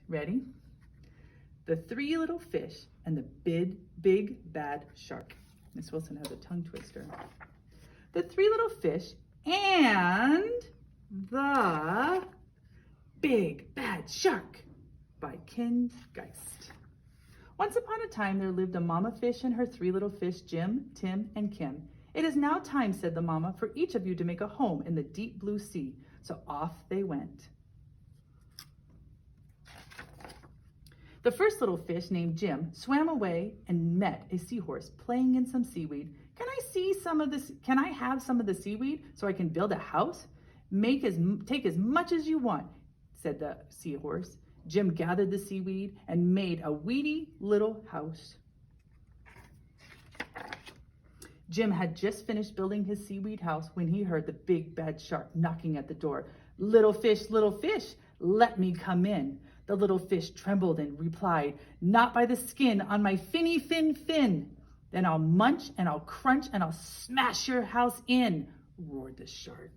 Ready? The three little fish and the big bad shark. Miss Wilson has a tongue twister. The three little fish and the big bad shark by Ken Geist. Once upon a time there lived a mama fish and her three little fish, Jim, Tim, and Kim. It is now time, said the mama, for each of you to make a home in the deep blue sea. So off they went. The first little fish, named Jim, swam away and met a seahorse playing in some seaweed. Can I have some of the seaweed so I can build a house? Take as much as you want, said the seahorse. Jim gathered the seaweed and made a weedy little house. Jim had just finished building his seaweed house when he heard the big bad shark knocking at the door. Little fish, let me come in. The little fish trembled and replied, not by the skin on my finny fin. Then I'll munch and I'll crunch and I'll smash your house in, roared the shark.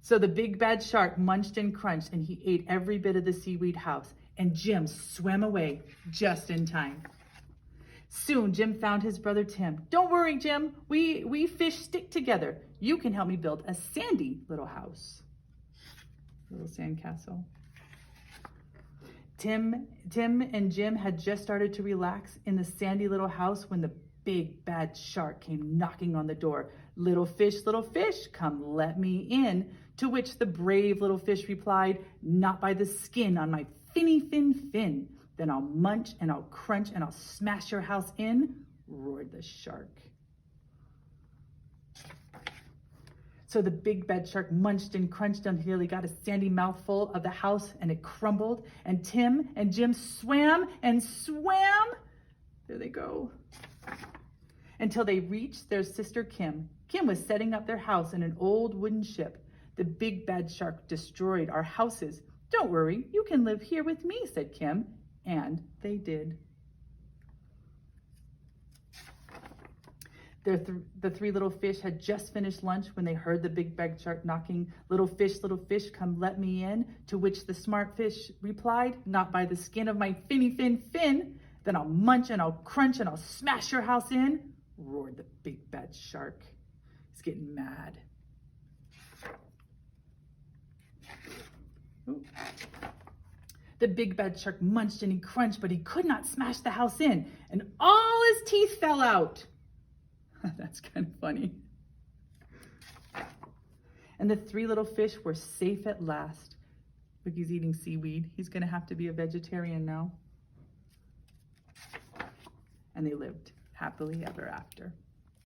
So the big bad shark munched and crunched and he ate every bit of the seaweed house, and Jim swam away just in time. Soon Jim found his brother Tim. Don't worry, Jim, we fish stick together. You can help me build a sandy little house. Little sandcastle. Tim and Jim had just started to relax in the sandy little house when the big bad shark came knocking on the door. Little fish, come let me in. To which the brave little fish replied, not by the skin on my finny fin. Then I'll munch and I'll crunch and I'll smash your house in, roared the shark. So the big bad shark munched and crunched until he got a sandy mouthful of the house, and it crumbled, and Tim and Jim swam and swam. There they go. Until they reached their sister Kim. Kim was setting up their house in an old wooden ship. The big bad shark destroyed our houses. Don't worry, you can live here with me, said Kim. And they did. The three little fish had just finished lunch when they heard the big bad shark knocking. Little fish, come let me in. To which the smart fish replied, not by the skin of my finny fin. Then I'll munch and I'll crunch and I'll smash your house in, roared the big bad shark. He's getting mad. Ooh. The big bad shark munched and he crunched, but he could not smash the house in, and all his teeth fell out. That's kind of funny. And the three little fish were safe at last. Look, he's eating seaweed. He's going to have to be a vegetarian now. And they lived happily ever after.